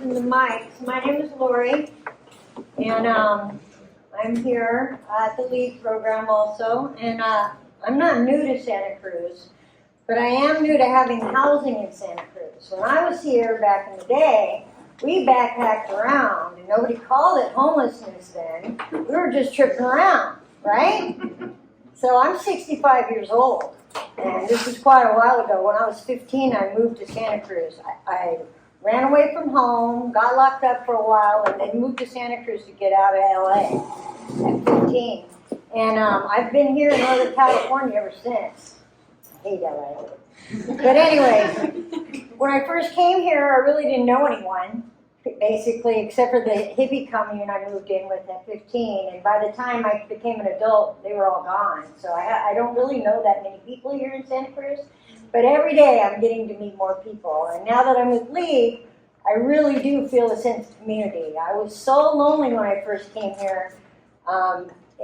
from the mic. My name is Lori, and I'm here at the LEAD program also. And I'm not new to Santa Cruz, but I am new to having housing in Santa Cruz. When I was here back in the day, we backpacked around, and nobody called it homelessness then. We were just tripping around, right? So I'm 65 years old, and this was quite a while ago. When I was 15, I moved to Santa Cruz. I ran away from home, got locked up for a while, and then moved to Santa Cruz to get out of LA at 15. And I've been here in Northern California ever since. I hate LA. But anyway, when I first came here, I really didn't know anyone, basically, except for the hippie commune I moved in with at 15. And by the time I became an adult, they were all gone. So I don't really know that many people here in Santa Cruz. But every day I'm getting to meet more people. And now that I'm with League, I really do feel a sense of community. I was so lonely when I first came here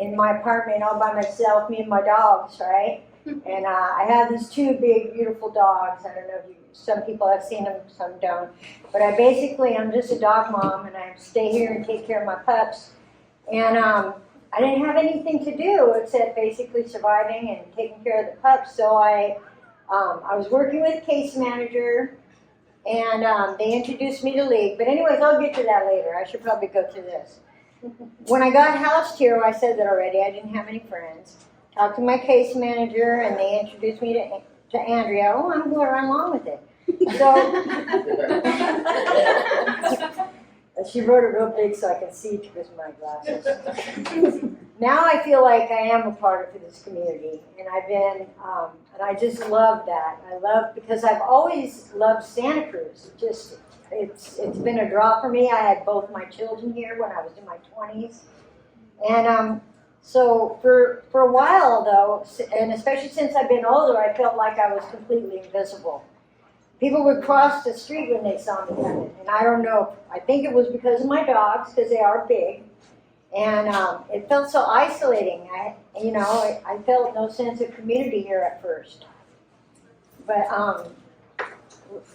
in my apartment all by myself, me and my dogs, right? And I have these two big, beautiful dogs. I don't know if some people have seen them, some don't. But I'm just a dog mom, and I stay here and take care of my pups. And I didn't have anything to do except basically surviving and taking care of the pups. So I was working with a case manager, and they introduced me to League. But anyways, I'll get to that later. I should probably go through this. When I got housed here, I said that already, I didn't have any friends. Talked to my case manager, and they introduced me to Andrea. Oh, I'm going right along with it. So she wrote it real big so I can see because of my glasses. Now I feel like I am a part of this community, and I've been, and I just love that. Because I've always loved Santa Cruz. It's been a draw for me. I had both my children here when I was in my 20s, and so for a while though, and especially since I've been older, I felt like I was completely invisible. People would cross the street when they saw me coming, and I don't know. I think it was because of my dogs, because they are big, and it felt so isolating. I felt no sense of community here at first. But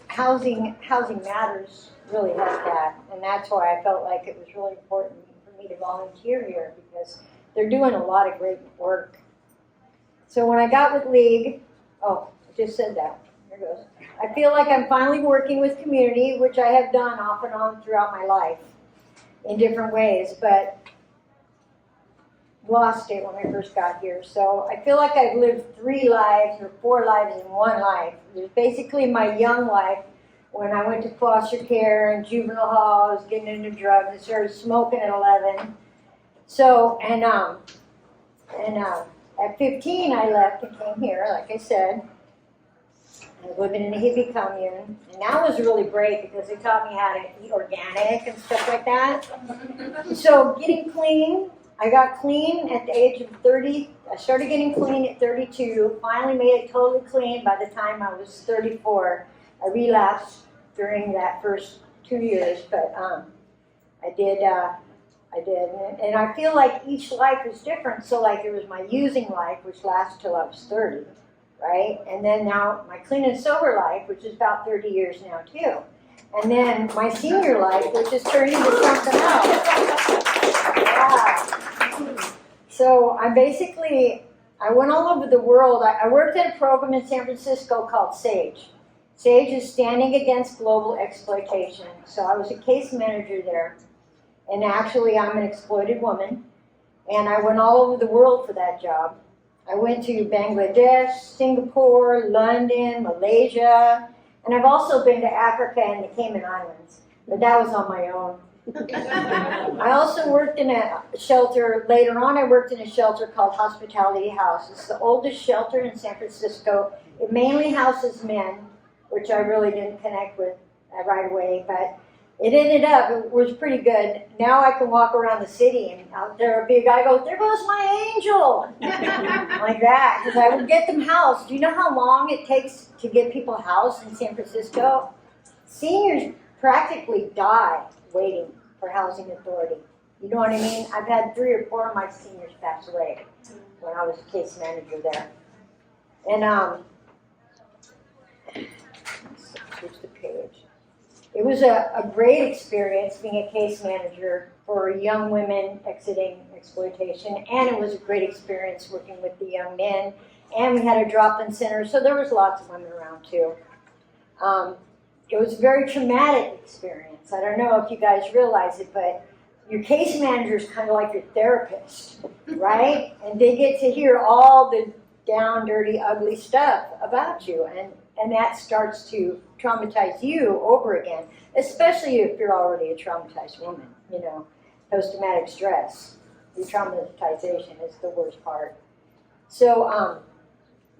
housing matters really helped that, and that's why I felt like it was really important for me to volunteer here because they're doing a lot of great work. So when I got with League, I just said that. Here goes. I feel like I'm finally working with community, which I have done off and on throughout my life in different ways, but lost it when I first got here. So I feel like I've lived 3 lives or 4 lives in one life. There's basically my young life when I went to foster care and juvenile hall. I was getting into drugs. I started smoking at 11. So, and at 15 I left and came here, like I said. I was living in a hippie commune, and that was really great because they taught me how to eat organic and stuff like that. So getting clean, I got clean at the age of 30. I started getting clean at 32, finally made it totally clean by the time I was 34. I relapsed during that first 2 years, but I did, and I feel like each life is different. So like there was my using life, which lasted till I was 30. Right? And then now my clean and sober life, which is about 30 years now too. And then my senior life, which is turning into something else. Yeah. So I went all over the world. I worked at a program in San Francisco called SAGE. SAGE is Standing Against Global Exploitation. So I was a case manager there. And actually I'm an exploited woman. And I went all over the world for that job. I went to Bangladesh, Singapore, London, Malaysia, and I've also been to Africa and the Cayman Islands, but that was on my own. I also worked in a shelter. Later on, I worked in a shelter called Hospitality House. It's the oldest shelter in San Francisco. It mainly houses men, which I really didn't connect with right away, but it ended up, it was pretty good. Now I can walk around the city and out there a big guy goes, there goes my angel. Like that, because I would get them housed. Do you know how long it takes to get people housed in San Francisco? Seniors practically die waiting for housing authority. You know what I mean? I've had 3 or 4 of my seniors pass away when I was a case manager there. And switch the page. it was a great experience being a case manager for young women exiting exploitation, and it was a great experience working with the young men, and we had a drop-in center, so there was lots of women around too. It was a very traumatic experience. I don't know if you guys realize it, but your case manager is kind of like your therapist, right? And they get to hear all the down, dirty, ugly stuff about you, and that starts to traumatize you over again, especially if you're already a traumatized woman, you know, post-traumatic stress. Re-traumatization is the worst part. So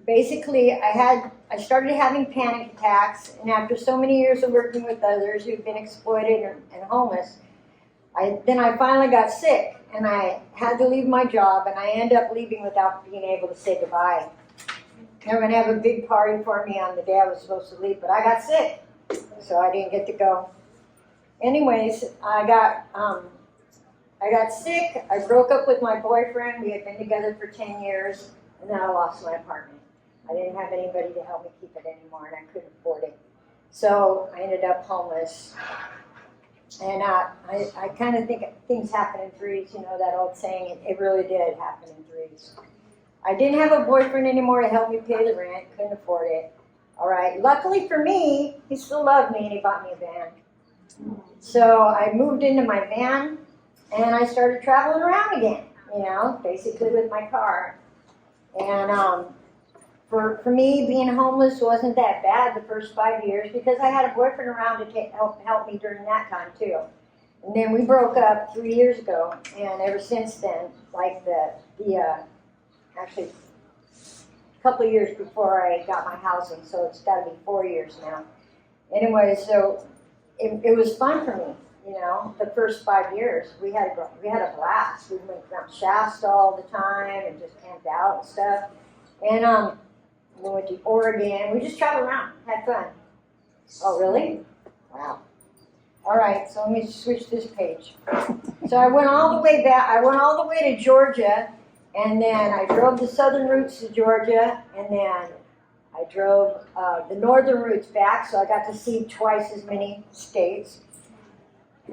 basically, I started having panic attacks, and after so many years of working with others who've been exploited and homeless, then I finally got sick, and I had to leave my job, and I ended up leaving without being able to say goodbye. They were going to have a big party for me on the day I was supposed to leave, but I got sick, so I didn't get to go. Anyways, I got sick. I broke up with my boyfriend. We had been together for 10 years, and then I lost my apartment. I didn't have anybody to help me keep it anymore, and I couldn't afford it. So I ended up homeless. And I kind of think things happen in threes, you know, that old saying, it really did happen in threes. I didn't have a boyfriend anymore to help me pay the rent, couldn't afford it. All right, luckily for me, he still loved me and he bought me a van. So I moved into my van and I started traveling around again, you know, basically with my car. And for me, being homeless wasn't that bad the first 5 years because I had a boyfriend around to help me during that time too. And then we broke up 3 years ago, and ever since then, like actually a couple of years before I got my housing, so it's got to be 4 years now. Anyway, so it was fun for me, you know, the first 5 years. We had a blast. We went around Shasta all the time and just camped out and stuff. And we went to Oregon. We just traveled around, had fun. Oh, really? Wow. All right, so let me switch this page. So I went all the way back. I went all the way to Georgia, and then I drove the southern routes to Georgia, and then I drove the northern routes back, so I got to see twice as many states.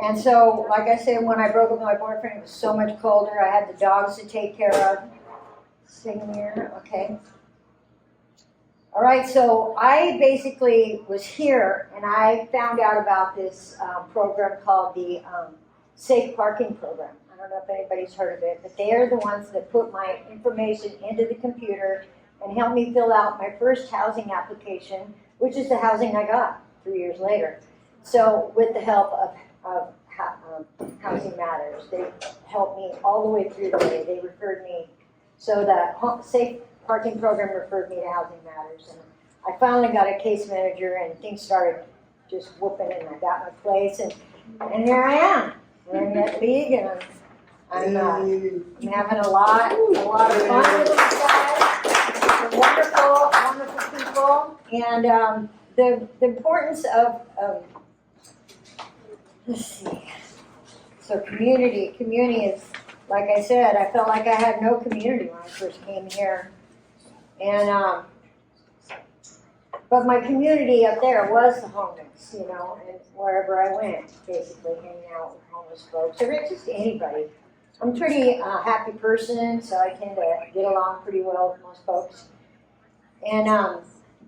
And so, like I said, when I broke up with my boyfriend, it was so much colder. I had the dogs to take care of. Sitting here, okay. All right, so I basically was here, and I found out about this program called the Safe Parking Program. I don't know if anybody's heard of it, but they are the ones that put my information into the computer and helped me fill out my first housing application, which is the housing I got 3 years later. So with the help of Housing Matters, they helped me all the way through the way. They referred me. So the Safe Parking Program referred me to Housing Matters, and I finally got a case manager, and things started just whooping, and I got my place, and here I am. We're in that league, and I'm having a lot of fun with these guys. They're wonderful, wonderful people, and the importance of let's see. So community is, like I said, I felt like I had no community when I first came here. And, but my community up there was the homeless, you know, and wherever I went, basically hanging out with homeless folks, or just anybody. I'm a pretty happy person, so I tend to get along pretty well with most folks. And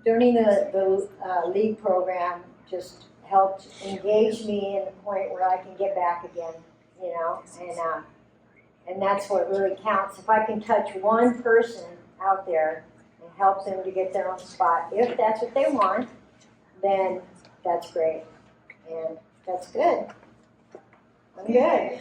during the league program just helped engage me in the point where I can get back again, you know, and that's what really counts. If I can touch one person out there and help them to get their own spot, if that's what they want, then that's great. And that's good. I'm good.